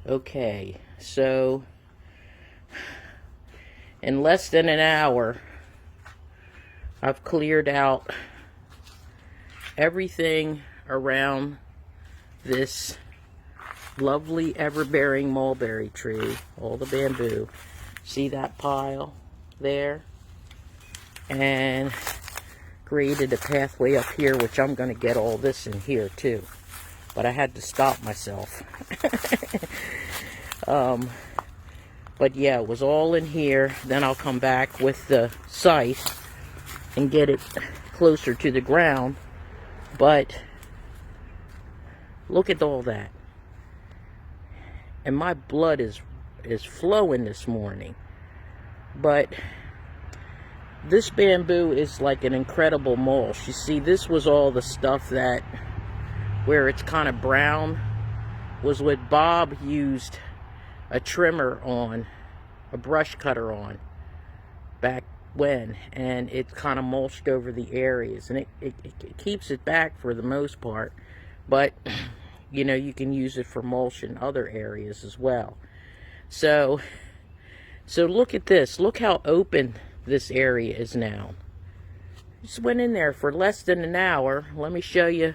Okay, so in less than an hour, I've cleared out everything around this lovely ever-bearing mulberry tree, all the bamboo. See that pile there? And created a pathway up here, which I'm going to get all this in here too. But I had to stop myself. But yeah, it was all in here. Then I'll come back with the scythe and get it closer to the ground. But look at all that. And my blood is flowing this morning. But this bamboo is like an incredible mulch. You see, this was all the stuff that, where it's kind of brown, was what Bob used a trimmer on, a brush cutter on, back when, and it kind of mulched over the areas, and it keeps it back for the most part, but you know, you can use it for mulch in other areas as well. So look at this. Look how open this area is now. Just went in there for less than an hour. Let me show you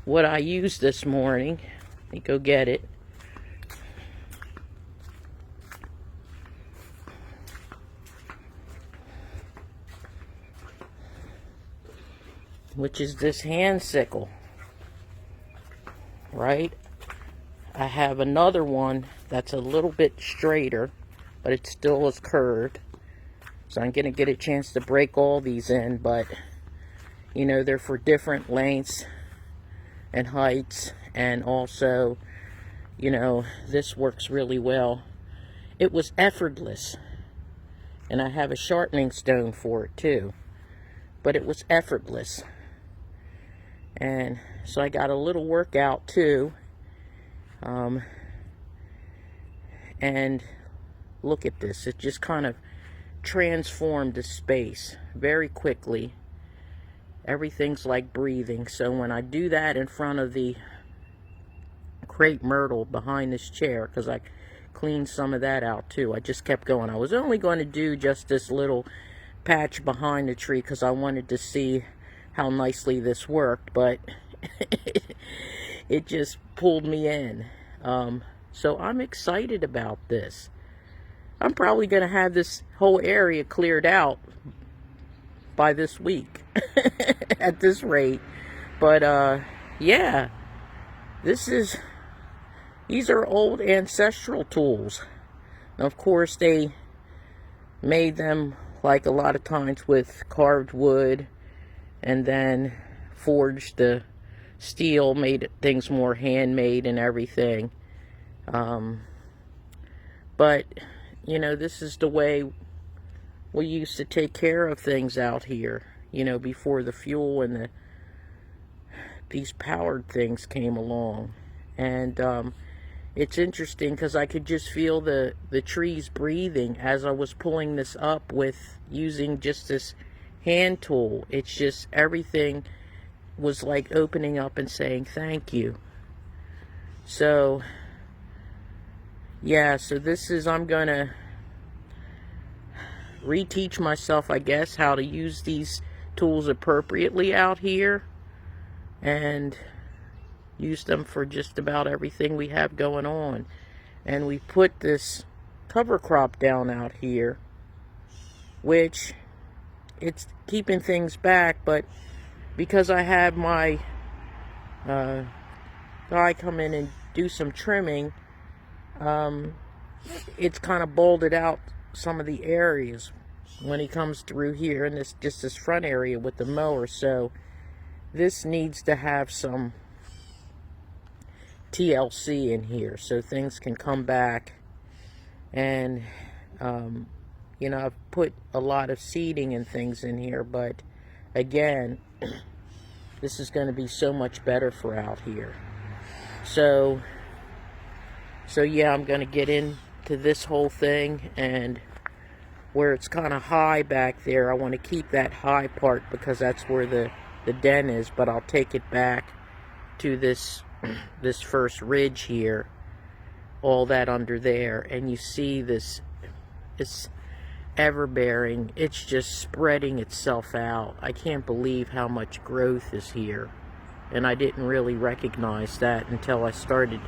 what I used this morning. Let me go get it. Which is this hand sickle, right? I have another one that's a little bit straighter, but it still is curved. So I'm going to get a chance to break all these in, but you know, they're for different lengths and heights, and also, you know, this works really well. It was effortless, and I have a sharpening stone for it too, but it was effortless. And so I got a little workout too. And look at this. It just kind of transformed the space very quickly. Everything's like breathing. So when I do that in front of the crepe myrtle behind this chair, because I cleaned some of that out too, I just kept going. I was only going to do just this little patch behind the tree because I wanted to see how nicely this worked, but it just pulled me in. So I'm excited about this. I'm probably going to have this whole area cleared out by this week at this rate. But yeah, these are old ancestral tools. And of course, they made them like a lot of times with carved wood, and then forged the steel, made things more handmade and everything. But you know, this is the way we used to take care of things out here, you know, before the fuel and these powered things came along. And it's interesting because I could just feel the trees breathing as I was pulling this up with using just this hand tool. It's just everything was like opening up and saying thank you. So yeah, so this is, I'm gonna reteach myself, I guess, how to use these tools appropriately out here, and use them for just about everything we have going on. And we put this cover crop down out here, which it's keeping things back, but because I had my guy come in and do some trimming, it's kind of bolted out some of the areas when he comes through here, and this front area with the mower. So this needs to have some TLC in here so things can come back. And you know, I've put a lot of seeding and things in here, but again, this is going to be so much better for out here. So yeah, I'm going to get into this whole thing, and where it's kind of high back there, I want to keep that high part because that's where the den is, but I'll take it back to this this first ridge here, all that under there, and you see this, it's everbearing. It's just spreading itself out. I can't believe how much growth is here, and I didn't really recognize that until I started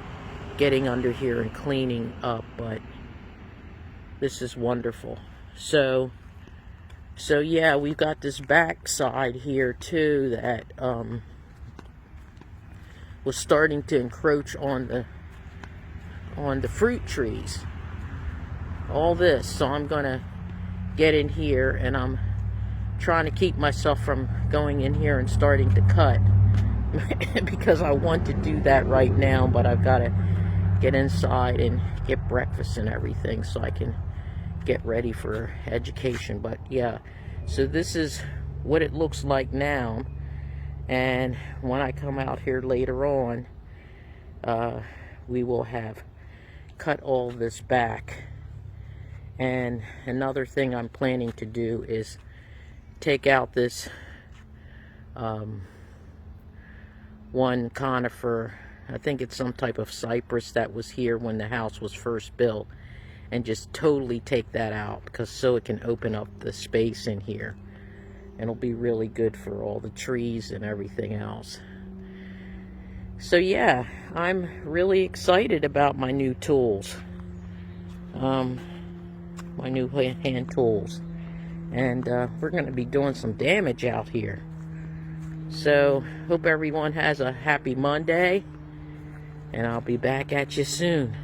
getting under here and cleaning up. But this is wonderful. So yeah, we've got this back side here too that was starting to encroach on the fruit trees. All this, so I'm gonna get in here, and I'm trying to keep myself from going in here and starting to cut because I want to do that right now, but I've got to get inside and get breakfast and everything so I can get ready for education. But yeah, so this is what it looks like now, and when I come out here later on, we will have cut all this back. And another thing I'm planning to do is take out this one conifer. I think it's some type of cypress that was here when the house was first built, and just totally take that out, because so it can open up the space in here, and it'll be really good for all the trees and everything else. So yeah, I'm really excited about my new tools, my new hand tools, and we're going to be doing some damage out here. So hope everyone has a happy Monday, and I'll be back at you soon.